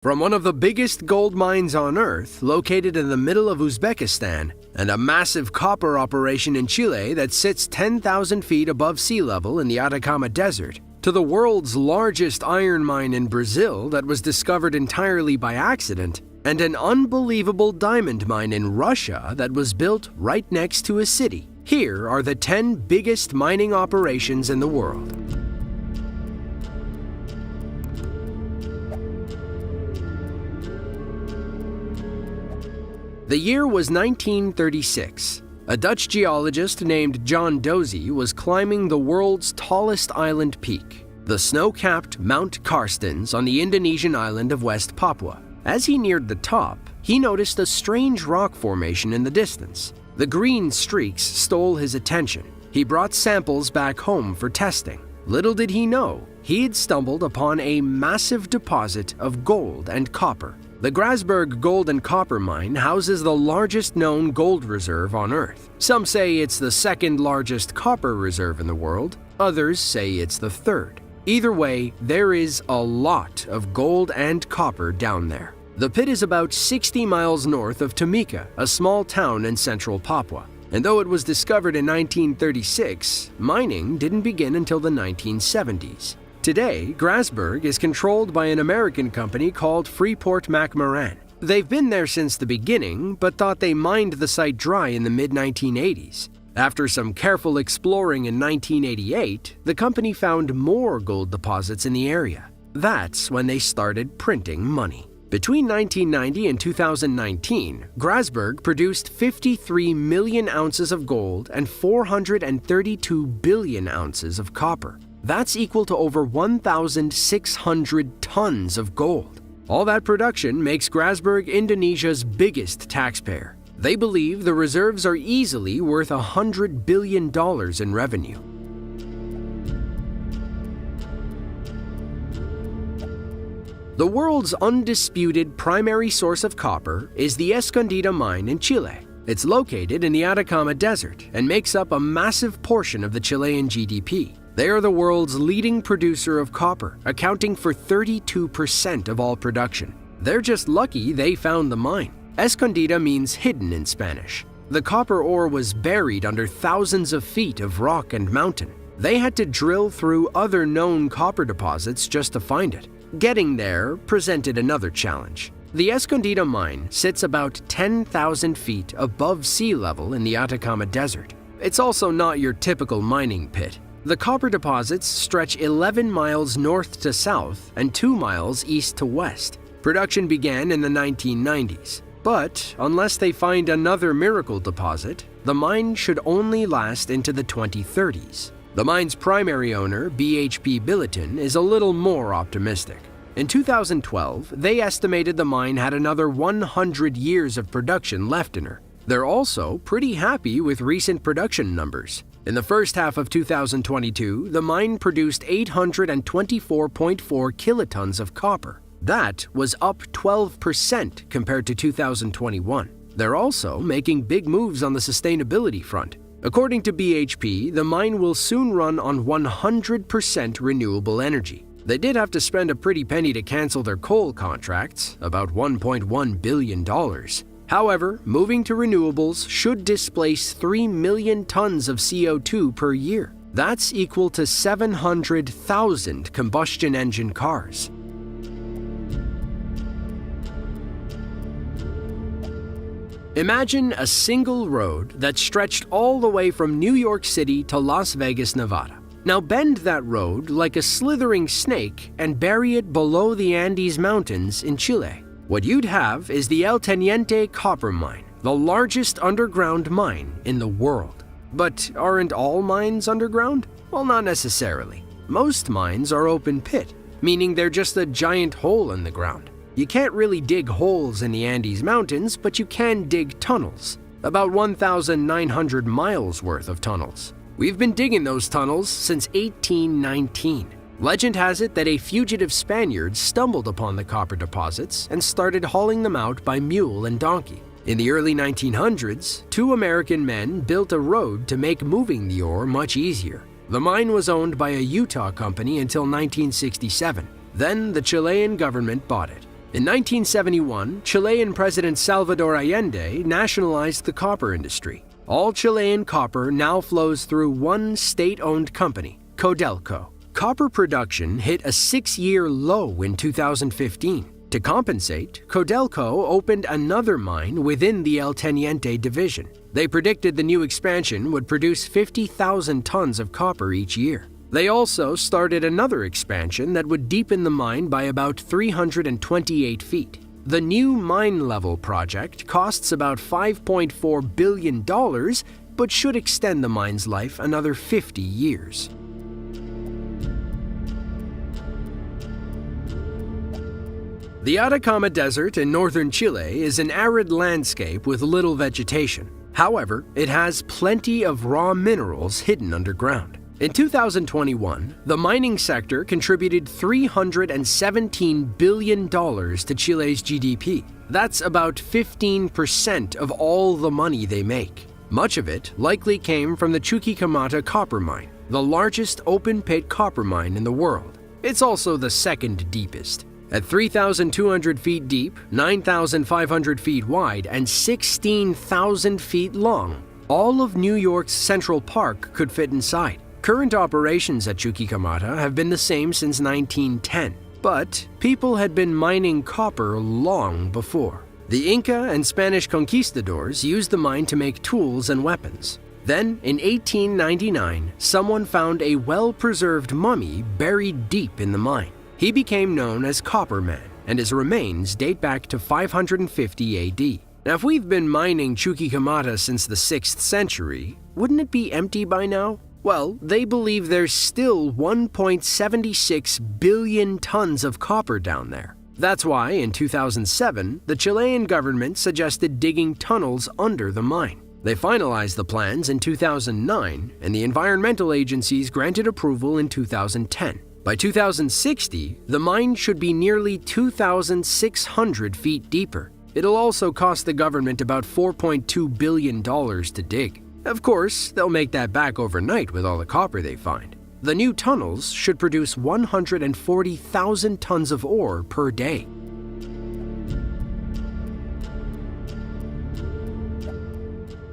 From one of the biggest gold mines on Earth, located in the middle of Uzbekistan, and a massive copper operation in Chile that sits 10,000 feet above sea level in the Atacama Desert, to the world's largest iron mine in Brazil that was discovered entirely by accident, and an unbelievable diamond mine in Russia that was built right next to a city. Here are the 10 biggest mining operations in the world. The year was 1936. A Dutch geologist named John Dozy was climbing the world's tallest island peak, the snow-capped Mount Carstens on the Indonesian island of West Papua. As he neared the top, he noticed a strange rock formation in the distance. The green streaks stole his attention. He brought samples back home for testing. Little did he know, he had stumbled upon a massive deposit of gold and copper. The Grasberg gold and copper mine houses the largest known gold reserve on Earth. Some say it's the second largest copper reserve in the world, others say it's the third. Either way, there is a lot of gold and copper down there. The pit is about 60 miles north of Timika, a small town in central Papua. And though it was discovered in 1936, mining didn't begin until the 1970s. Today, Grasberg is controlled by an American company called Freeport-McMoRan. They've been there since the beginning, but thought they mined the site dry in the mid-1980s. After some careful exploring in 1988, the company found more gold deposits in the area. That's when they started printing money. Between 1990 and 2019, Grasberg produced 53 million ounces of gold and 432 billion ounces of copper. That's equal to over 1,600 tons of gold. All that production makes Grasberg Indonesia's biggest taxpayer. They believe the reserves are easily worth $100 billion in revenue. The world's undisputed primary source of copper is the Escondida mine in Chile. It's located in the Atacama Desert and makes up a massive portion of the Chilean GDP. They are the world's leading producer of copper, accounting for 32% of all production. They're just lucky they found the mine. Escondida means hidden in Spanish. The copper ore was buried under thousands of feet of rock and mountain. They had to drill through other known copper deposits just to find it. Getting there presented another challenge. The Escondida mine sits about 10,000 feet above sea level in the Atacama Desert. It's also not your typical mining pit. The copper deposits stretch 11 miles north to south and 2 miles east to west. Production began in the 1990s. But unless they find another miracle deposit, the mine should only last into the 2030s. The mine's primary owner, BHP Billiton, is a little more optimistic. In 2012, they estimated the mine had another 100 years of production left in her. They're also pretty happy with recent production numbers. In the first half of 2022, the mine produced 824.4 kilotons of copper. That was up 12% compared to 2021. They're also making big moves on the sustainability front. According to BHP, the mine will soon run on 100% renewable energy. They did have to spend a pretty penny to cancel their coal contracts, about $1.1 billion. However, moving to renewables should displace 3 million tons of CO2 per year. That's equal to 700,000 combustion engine cars. Imagine a single road that stretched all the way from New York City to Las Vegas, Nevada. Now bend that road like a slithering snake and bury it below the Andes Mountains in Chile. What you'd have is the El Teniente copper mine, the largest underground mine in the world. But aren't all mines underground? Well, not necessarily. Most mines are open pit, meaning they're just a giant hole in the ground. You can't really dig holes in the Andes Mountains, but you can dig tunnels. About 1,900 miles worth of tunnels. We've been digging those tunnels since 1819. Legend has it that a fugitive Spaniard stumbled upon the copper deposits and started hauling them out by mule and donkey. In the early 1900s, 2 American men built a road to make moving the ore much easier. The mine was owned by a Utah company until 1967. Then the Chilean government bought it. In 1971, Chilean President Salvador Allende nationalized the copper industry. All Chilean copper now flows through one state-owned company, Codelco. Copper production hit a 6-year low in 2015. To compensate, Codelco opened another mine within the El Teniente division. They predicted the new expansion would produce 50,000 tons of copper each year. They also started another expansion that would deepen the mine by about 328 feet. The new mine level project costs about $5.4 billion, but should extend the mine's life another 50 years. The Atacama Desert in northern Chile is an arid landscape with little vegetation. However, it has plenty of raw minerals hidden underground. In 2021, the mining sector contributed $317 billion to Chile's GDP. That's about 15% of all the money they make. Much of it likely came from the Chuquicamata copper mine, the largest open-pit copper mine in the world. It's also the second deepest. At 3,200 feet deep, 9,500 feet wide, and 16,000 feet long, all of New York's Central Park could fit inside. Current operations at Chuquicamata have been the same since 1910, but people had been mining copper long before. The Inca and Spanish conquistadors used the mine to make tools and weapons. Then, in 1899, someone found a well-preserved mummy buried deep in the mine. He became known as Copper Man, and his remains date back to 550 AD. Now, if we've been mining Chuquicamata since the 6th century, wouldn't it be empty by now? Well, they believe there's still 1.76 billion tons of copper down there. That's why, in 2007, the Chilean government suggested digging tunnels under the mine. They finalized the plans in 2009, and the environmental agencies granted approval in 2010. By 2060, the mine should be nearly 2,600 feet deeper. It'll also cost the government about $4.2 billion to dig. Of course, they'll make that back overnight with all the copper they find. The new tunnels should produce 140,000 tons of ore per day.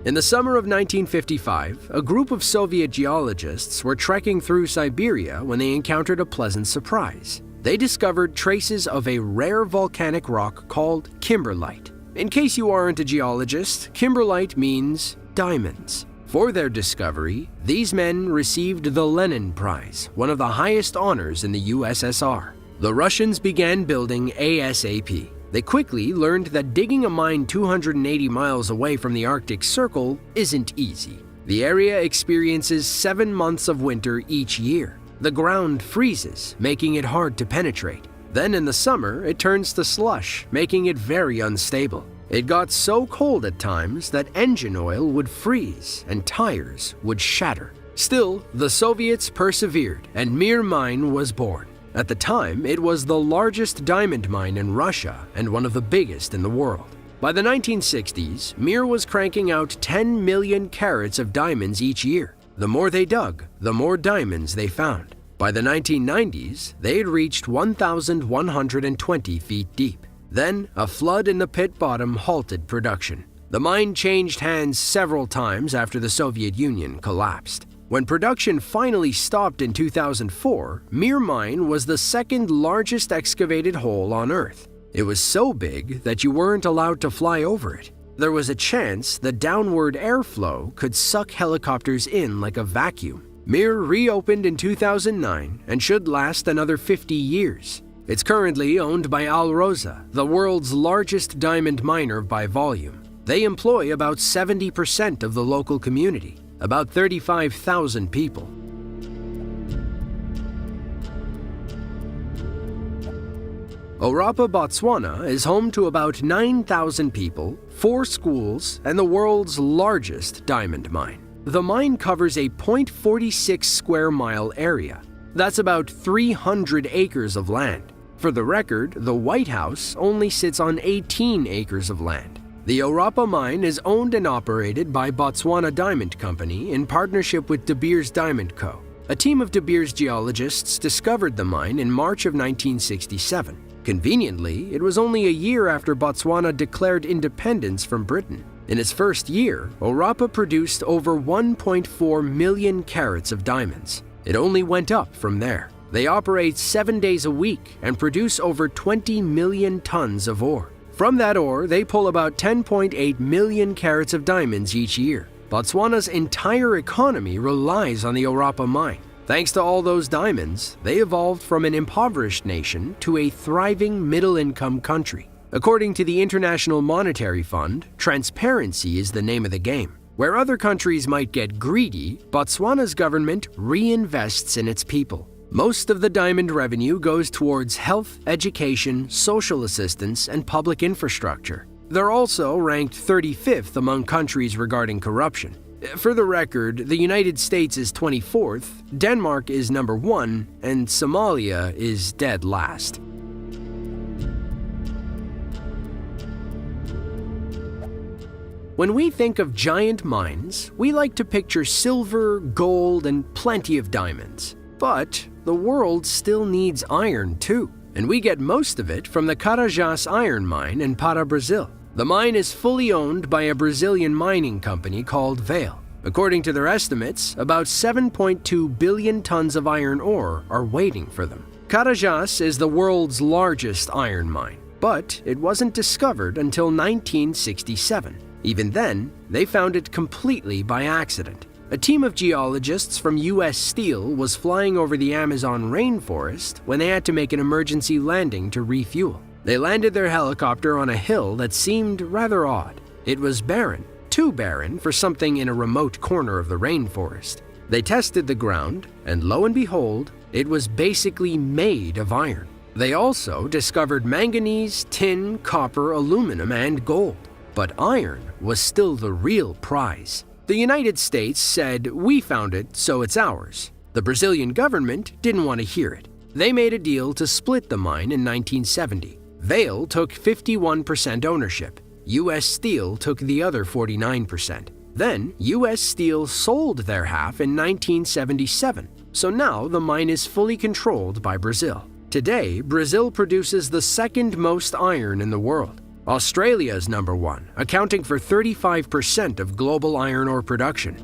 In the summer of 1955, a group of Soviet geologists were trekking through Siberia when they encountered a pleasant surprise. They discovered traces of a rare volcanic rock called kimberlite. In case you aren't a geologist, kimberlite means diamonds. For their discovery, these men received the Lenin Prize, one of the highest honors in the USSR. The Russians began building ASAP. They quickly learned that digging a mine 280 miles away from the Arctic Circle isn't easy. The area experiences 7 months of winter each year. The ground freezes, making it hard to penetrate. Then in the summer, it turns to slush, making it very unstable. It got so cold at times that engine oil would freeze and tires would shatter. Still, the Soviets persevered and Mir Mine was born. At the time, it was the largest diamond mine in Russia and one of the biggest in the world. By the 1960s, Mir was cranking out 10 million carats of diamonds each year. The more they dug, the more diamonds they found. By the 1990s, they had reached 1,120 feet deep. Then, a flood in the pit bottom halted production. The mine changed hands several times after the Soviet Union collapsed. When production finally stopped in 2004, Mir Mine was the second largest excavated hole on Earth. It was so big that you weren't allowed to fly over it. There was a chance the downward airflow could suck helicopters in like a vacuum. Mir reopened in 2009 and should last another 50 years. It's currently owned by Alrosa, the world's largest diamond miner by volume. They employ about 70% of the local community, about 35,000 people. Orapa, Botswana is home to about 9,000 people, 4 schools, and the world's largest diamond mine. The mine covers a 0.46 square mile area. That's about 300 acres of land. For the record, the White House only sits on 18 acres of land. The Orapa mine is owned and operated by Botswana Diamond Company in partnership with De Beers Diamond Co. A team of De Beers geologists discovered the mine in March of 1967. Conveniently, it was only a year after Botswana declared independence from Britain. In its first year, Orapa produced over 1.4 million carats of diamonds. It only went up from there. They operate 7 days a week and produce over 20 million tons of ore. From that ore, they pull about 10.8 million carats of diamonds each year. Botswana's entire economy relies on the Orapa mine. Thanks to all those diamonds, they evolved from an impoverished nation to a thriving middle-income country. According to the International Monetary Fund, transparency is the name of the game. Where other countries might get greedy, Botswana's government reinvests in its people. Most of the diamond revenue goes towards health, education, social assistance, and public infrastructure. They're also ranked 35th among countries regarding corruption. For the record, the United States is 24th, Denmark is number 1, and Somalia is dead last. When we think of giant mines, we like to picture silver, gold, and plenty of diamonds. But the world still needs iron too, and we get most of it from the Carajás iron mine in Para, Brazil. The mine is fully owned by a Brazilian mining company called Vale. According to their estimates, about 7.2 billion tons of iron ore are waiting for them. Carajás is the world's largest iron mine, but it wasn't discovered until 1967. Even then, they found it completely by accident. A team of geologists from U.S. Steel was flying over the Amazon rainforest when they had to make an emergency landing to refuel. They landed their helicopter on a hill that seemed rather odd. It was barren, too barren for something in a remote corner of the rainforest. They tested the ground, and lo and behold, it was basically made of iron. They also discovered manganese, tin, copper, aluminum, and gold. But iron was still the real prize. The United States said, "We found it, so it's ours." The Brazilian government didn't want to hear it. They made a deal to split the mine in 1970. Vale took 51% ownership. U.S. Steel took the other 49%. Then, U.S. Steel sold their half in 1977. So now the mine is fully controlled by Brazil. Today, Brazil produces the second most iron in the world. Australia is number 1, accounting for 35% of global iron ore production.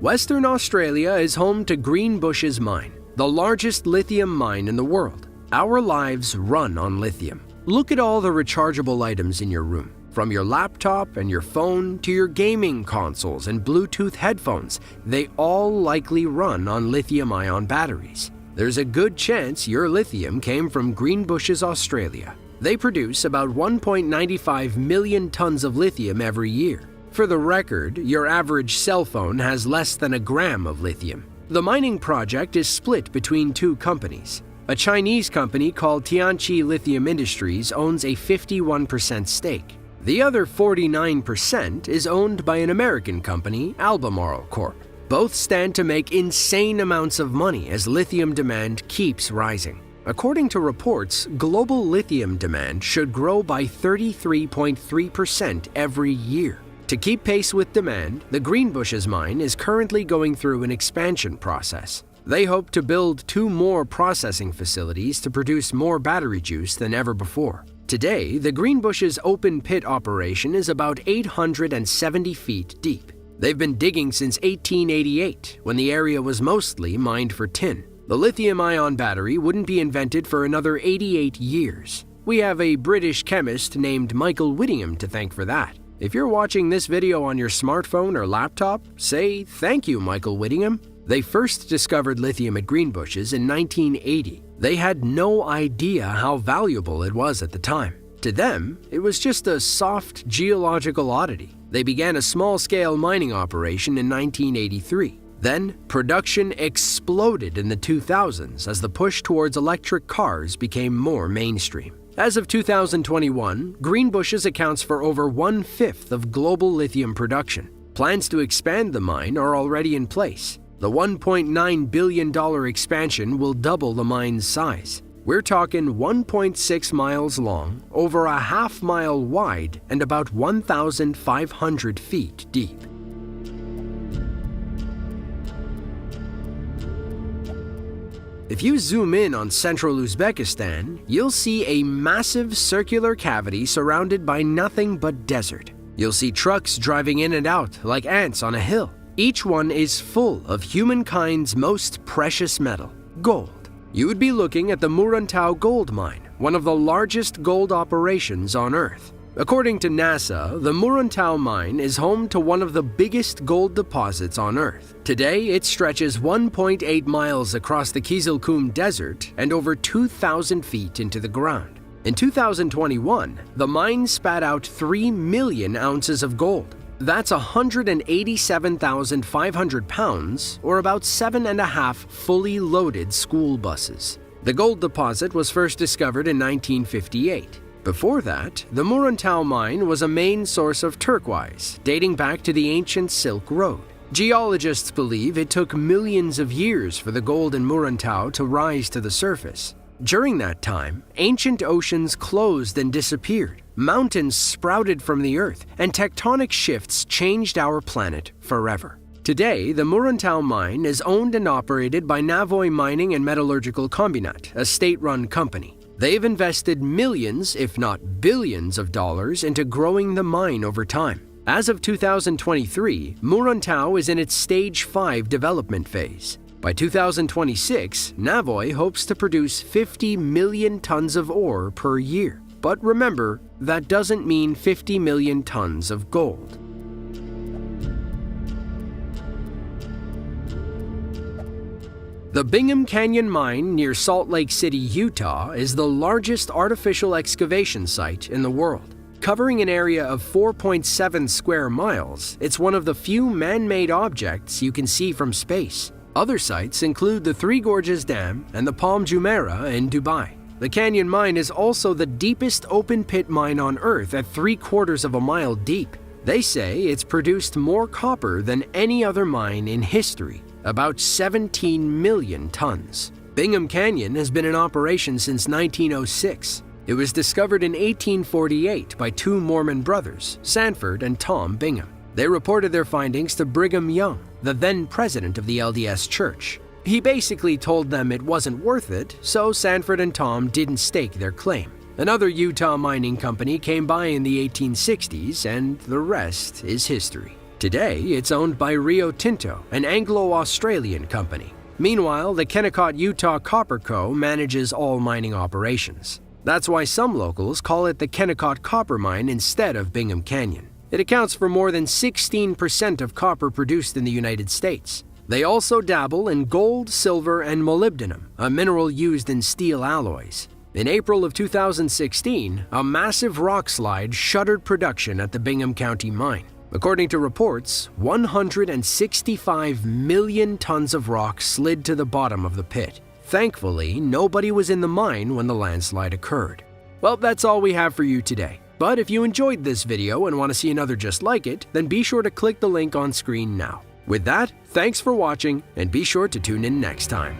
Western Australia is home to Greenbushes Mine, the largest lithium mine in the world. Our lives run on lithium. Look at all the rechargeable items in your room. From your laptop and your phone to your gaming consoles and Bluetooth headphones, they all likely run on lithium-ion batteries. There's a good chance your lithium came from Greenbushes, Australia. They produce about 1.95 million tons of lithium every year. For the record, your average cell phone has less than a gram of lithium. The mining project is split between two companies. A Chinese company called Tianqi Lithium Industries owns a 51% stake. The other 49% is owned by an American company, Albemarle Corp. Both stand to make insane amounts of money as lithium demand keeps rising. According to reports, global lithium demand should grow by 33.3% every year. To keep pace with demand, the Greenbushes mine is currently going through an expansion process. They hope to build 2 more processing facilities to produce more battery juice than ever before. Today, the Greenbushes open pit operation is about 870 feet deep. They've been digging since 1888, when the area was mostly mined for tin. The lithium-ion battery wouldn't be invented for another 88 years. We have a British chemist named Michael Whittingham to thank for that. If you're watching this video on your smartphone or laptop, say thank you, Michael Whittingham. They first discovered lithium at Greenbushes in 1980. They had no idea how valuable it was at the time. To them, it was just a soft geological oddity. They began a small-scale mining operation in 1983. Then, production exploded in the 2000s as the push towards electric cars became more mainstream. As of 2021, Greenbushes accounts for over 1/5 of global lithium production. Plans to expand the mine are already in place. The $1.9 billion expansion will double the mine's size. We're talking 1.6 miles long, over a half-mile wide, and about 1,500 feet deep. If you zoom in on central Uzbekistan, you'll see a massive circular cavity surrounded by nothing but desert. You'll see trucks driving in and out like ants on a hill. Each one is full of humankind's most precious metal, gold. You would be looking at the Muruntau Gold Mine, one of the largest gold operations on Earth. According to NASA, the Muruntau Mine is home to one of the biggest gold deposits on Earth. Today, it stretches 1.8 miles across the Kizilkum Desert and over 2,000 feet into the ground. In 2021, the mine spat out 3 million ounces of gold. That's 187,500 pounds, or about 7.5 fully loaded school buses. The gold deposit was first discovered in 1958. Before that, the Muruntau Mine was a main source of turquoise, dating back to the ancient Silk Road. Geologists believe it took millions of years for the gold in Muruntau to rise to the surface. During that time, ancient oceans closed and disappeared, mountains sprouted from the earth, and tectonic shifts changed our planet forever. Today, the Muruntau Mine is owned and operated by Navoi Mining and Metallurgical Combinat, a state-run company. They've invested millions, if not billions of dollars into growing the mine over time. As of 2023, Muruntau is in its Stage 5 development phase. By 2026, Navoi hopes to produce 50 million tons of ore per year. But remember, that doesn't mean 50 million tons of gold. The Bingham Canyon Mine near Salt Lake City, Utah, is the largest artificial excavation site in the world. Covering an area of 4.7 square miles, it's one of the few man-made objects you can see from space. Other sites include the Three Gorges Dam and the Palm Jumeirah in Dubai. The Canyon Mine is also the deepest open-pit mine on Earth at 3/4 of a mile deep. They say it's produced more copper than any other mine in history, about 17 million tons. Bingham Canyon has been in operation since 1906. It was discovered in 1848 by two Mormon brothers, Sanford and Tom Bingham. They reported their findings to Brigham Young, the then president of the LDS Church. He basically told them it wasn't worth it, so Sanford and Tom didn't stake their claim. Another Utah mining company came by in the 1860s, and the rest is history. Today, it's owned by Rio Tinto, an Anglo-Australian company. Meanwhile, the Kennecott Utah Copper Co. manages all mining operations. That's why some locals call it the Kennecott Copper Mine instead of Bingham Canyon. It accounts for more than 16% of copper produced in the United States. They also dabble in gold, silver, and molybdenum, a mineral used in steel alloys. In April of 2016, a massive rock slide shuttered production at the Bingham County Mine. According to reports, 165 million tons of rock slid to the bottom of the pit. Thankfully, nobody was in the mine when the landslide occurred. Well, that's all we have for you today. But if you enjoyed this video and want to see another just like it, then be sure to click the link on screen now. With that, thanks for watching, and be sure to tune in next time.